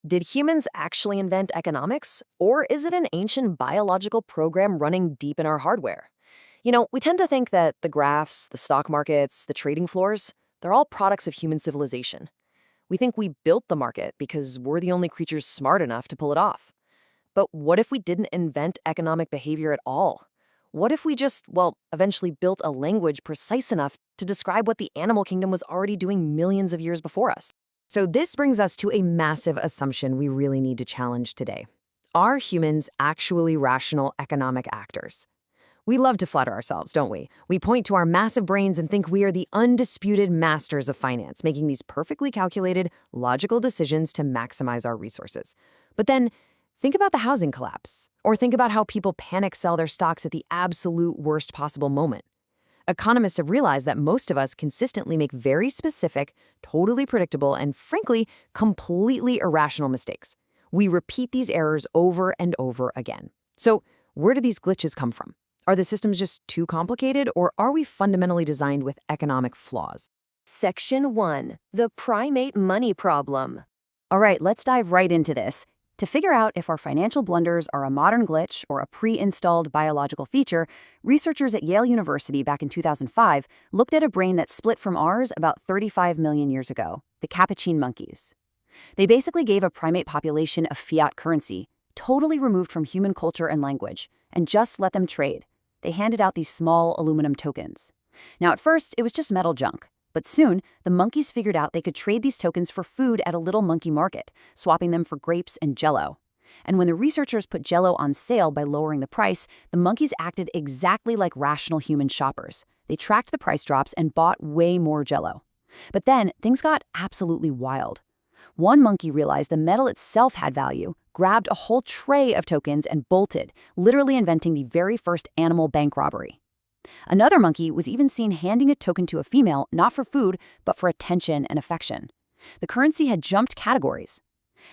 Did humans actually invent economics, or is it an ancient biological program running deep in our hardware? We tend to think that the graphs, the stock markets, the trading floors, they're all products of human civilization. We think we built the market because we're the only creatures smart enough to pull it off. But what if we didn't invent economic behavior at all? What if we just, eventually built a language precise enough to describe what the animal kingdom was already doing millions of years before us? So this brings us to a massive assumption we really need to challenge today. Are humans actually rational economic actors? We love to flatter ourselves, don't we? We point to our massive brains and think we are the undisputed masters of finance, making these perfectly calculated, logical decisions to maximize our resources. But then, think about the housing collapse, or think about how people panic sell their stocks at the absolute worst possible moment. Economists have realized that most of us consistently make very specific, totally predictable, and frankly, completely irrational mistakes. We repeat these errors over and over again. So, where do these glitches come from? Are the systems just too complicated, or are we fundamentally designed with economic flaws? Section 1. The primate money problem. All right, let's dive right into this. To figure out if our financial blunders are a modern glitch or a pre-installed biological feature, researchers at Yale University back in 2005 looked at a brain that split from ours about 35 million years ago, the capuchin monkeys. They basically gave a primate population a fiat currency, totally removed from human culture and language, and just let them trade. They handed out these small aluminum tokens. Now, at first, it was just metal junk. But soon, the monkeys figured out they could trade these tokens for food at a little monkey market, swapping them for grapes and jello. And when the researchers put jello on sale by lowering the price, the monkeys acted exactly like rational human shoppers. They tracked the price drops and bought way more jello. But then, things got absolutely wild. One monkey realized the metal itself had value, grabbed a whole tray of tokens and bolted, literally inventing the very first animal bank robbery. Another monkey was even seen handing a token to a female, not for food, but for attention and affection. The currency had jumped categories.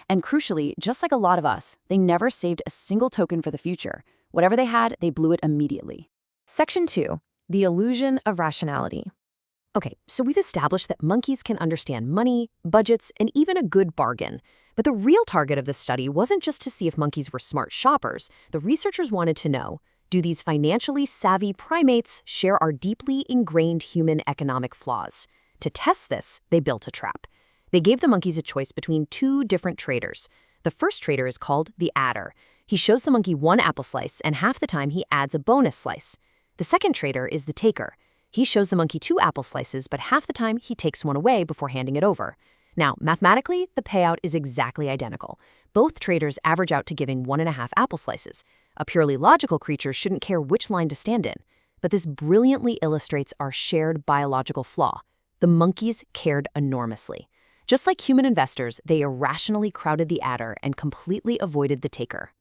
And crucially, just like a lot of us, they never saved a single token for the future. Whatever they had, they blew it immediately. Section 2. The illusion of rationality. Okay, so we've established that monkeys can understand money, budgets, and even a good bargain. But the real target of this study wasn't just to see if monkeys were smart shoppers. The researchers wanted to know, do these financially savvy primates share our deeply ingrained human economic flaws? To test this, they built a trap. They gave the monkeys a choice between two different traders. The first trader is called the adder. He shows the monkey one apple slice, and half the time he adds a bonus slice. The second trader is the taker. He shows the monkey two apple slices, but half the time he takes one away before handing it over. Now, mathematically, the payout is exactly identical. Both traders average out to giving 1.5 apple slices. A purely logical creature shouldn't care which line to stand in. But this brilliantly illustrates our shared biological flaw. The monkeys cared enormously. Just like human investors, they irrationally crowded the adder and completely avoided the taker.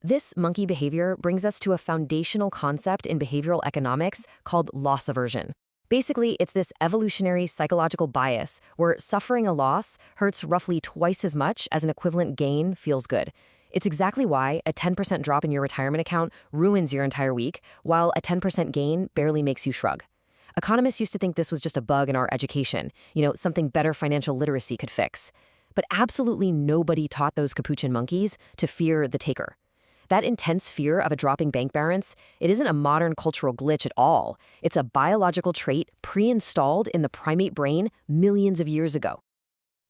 This monkey behavior brings us to a foundational concept in behavioral economics called loss aversion. Basically, it's this evolutionary psychological bias where suffering a loss hurts roughly twice as much as an equivalent gain feels good. It's exactly why a 10% drop in your retirement account ruins your entire week, while a 10% gain barely makes you shrug. Economists used to think this was just a bug in our education, something better financial literacy could fix. But absolutely nobody taught those capuchin monkeys to fear the taker. That intense fear of a dropping bank balance, it isn't a modern cultural glitch at all. It's a biological trait pre-installed in the primate brain millions of years ago.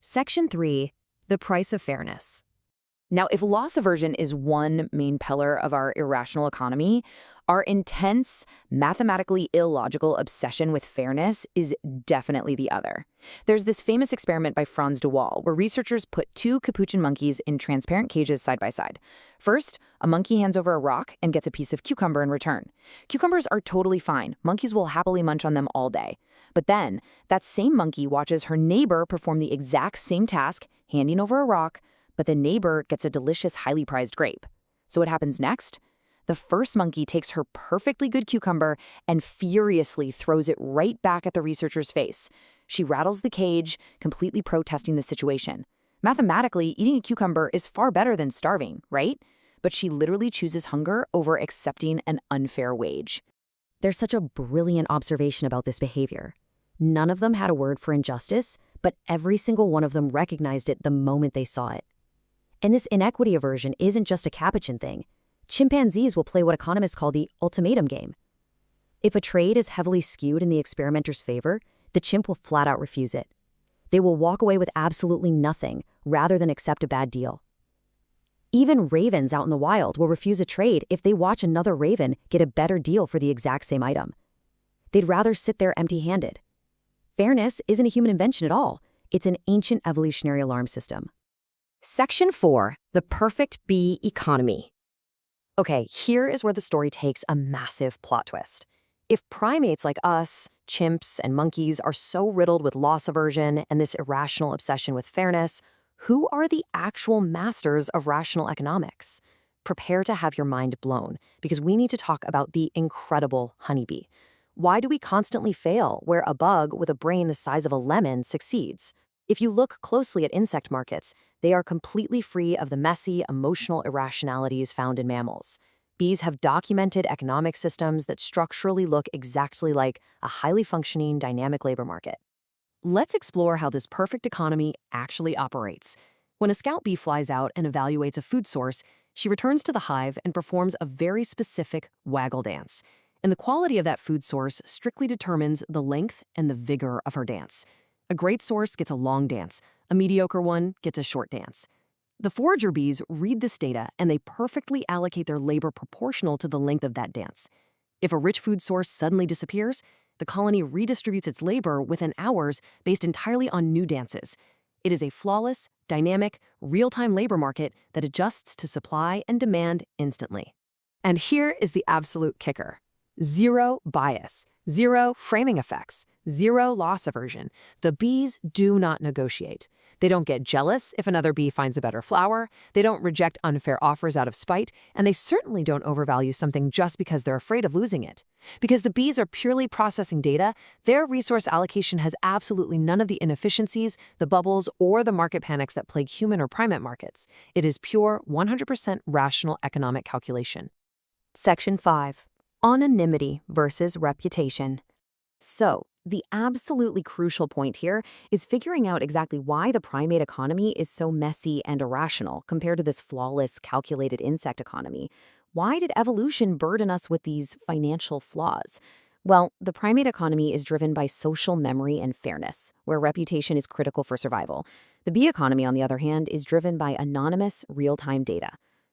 Section 3. The price of fairness. Now, if loss aversion is one main pillar of our irrational economy, our intense, mathematically illogical obsession with fairness is definitely the other. There's this famous experiment by Franz de Waal where researchers put two capuchin monkeys in transparent cages side by side. First, a monkey hands over a rock and gets a piece of cucumber in return. Cucumbers are totally fine. Monkeys will happily munch on them all day. But then, that same monkey watches her neighbor perform the exact same task, handing over a rock, but the neighbor gets a delicious, highly prized grape. So what happens next? The first monkey takes her perfectly good cucumber and furiously throws it right back at the researcher's face. She rattles the cage, completely protesting the situation. Mathematically, eating a cucumber is far better than starving, right? But she literally chooses hunger over accepting an unfair wage. There's such a brilliant observation about this behavior. None of them had a word for injustice, but every single one of them recognized it the moment they saw it. And this inequity aversion isn't just a capuchin thing. Chimpanzees will play what economists call the ultimatum game. If a trade is heavily skewed in the experimenter's favor, the chimp will flat out refuse it. They will walk away with absolutely nothing rather than accept a bad deal. Even ravens out in the wild will refuse a trade if they watch another raven get a better deal for the exact same item. They'd rather sit there empty-handed. Fairness isn't a human invention at all. It's an ancient evolutionary alarm system. Section 4. The perfect bee economy. Okay, here is where the story takes a massive plot twist. If primates like us, chimps, and monkeys are so riddled with loss aversion and this irrational obsession with fairness, who are the actual masters of rational economics? Prepare to have your mind blown, because we need to talk about the incredible honeybee. Why do we constantly fail where a bug with a brain the size of a lemon succeeds? If you look closely at insect markets, they are completely free of the messy, emotional irrationalities found in mammals. Bees have documented economic systems that structurally look exactly like a highly functioning, dynamic labor market. Let's explore how this perfect economy actually operates. When a scout bee flies out and evaluates a food source, she returns to the hive and performs a very specific waggle dance. And the quality of that food source strictly determines the length and the vigor of her dance. A great source gets a long dance. A mediocre one gets a short dance. The forager bees read this data and they perfectly allocate their labor proportional to the length of that dance. If a rich food source suddenly disappears, the colony redistributes its labor within hours based entirely on new dances. It is a flawless, dynamic, real-time labor market that adjusts to supply and demand instantly. And here is the absolute kicker. Zero bias, zero framing effects, zero loss aversion. The bees do not negotiate. They don't get jealous if another bee finds a better flower, they don't reject unfair offers out of spite, and they certainly don't overvalue something just because they're afraid of losing it. Because the bees are purely processing data, their resource allocation has absolutely none of the inefficiencies, the bubbles, or the market panics that plague human or primate markets. It is pure, 100% rational economic calculation. Section 5. Anonymity versus reputation. So, the absolutely crucial point here is figuring out exactly why the primate economy is so messy and irrational compared to this flawless, calculated insect economy. Why did evolution burden us with these financial flaws? Well, the primate economy is driven by social memory and fairness, where reputation is critical for survival. The bee economy, on the other hand, is driven by anonymous, real-time data.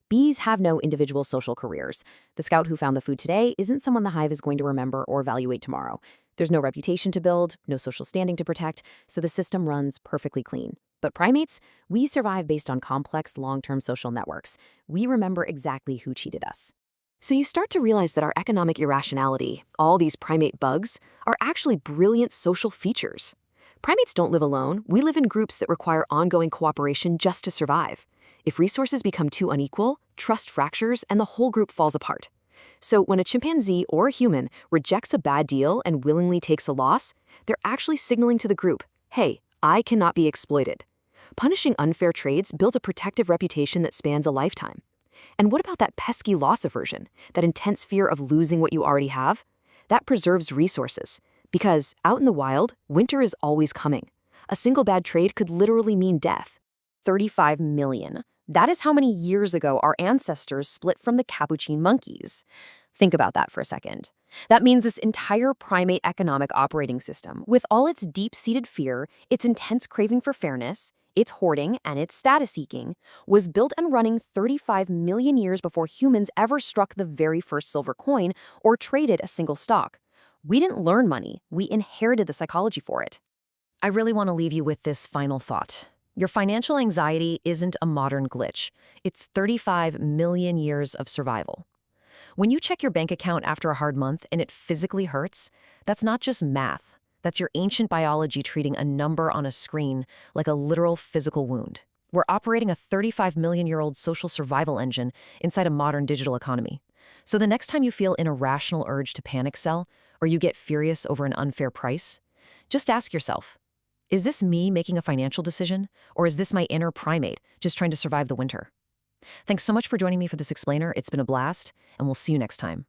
Bees have no individual social careers. The scout who found the food today isn't someone the hive is going to remember or evaluate tomorrow. There's no reputation to build, no social standing to protect, so the system runs perfectly clean. But primates, we survive based on complex, long-term social networks. We remember exactly who cheated us. So you start to realize that our economic irrationality, all these primate bugs, are actually brilliant social features. Primates don't live alone. We live in groups that require ongoing cooperation just to survive. If resources become too unequal, trust fractures and the whole group falls apart. So when a chimpanzee or a human rejects a bad deal and willingly takes a loss, they're actually signaling to the group, hey, I cannot be exploited. Punishing unfair trades builds a protective reputation that spans a lifetime. And what about that pesky loss aversion, that intense fear of losing what you already have? That preserves resources, because out in the wild, winter is always coming. A single bad trade could literally mean death. 35 million. That is how many years ago our ancestors split from the capuchin monkeys. Think about that for a second. That means this entire primate economic operating system, with all its deep-seated fear, its intense craving for fairness, its hoarding, and its status-seeking, was built and running 35 million years before humans ever struck the very first silver coin or traded a single stock. We didn't learn money, we inherited the psychology for it. I really want to leave you with this final thought. Your financial anxiety isn't a modern glitch. It's 35 million years of survival. When you check your bank account after a hard month and it physically hurts, that's not just math. That's your ancient biology treating a number on a screen like a literal physical wound. We're operating a 35 million-year-old social survival engine inside a modern digital economy. So the next time you feel an irrational urge to panic sell, or you get furious over an unfair price, just ask yourself, is this me making a financial decision, or is this my inner primate just trying to survive the winter? Thanks so much for joining me for this explainer. It's been a blast, and we'll see you next time.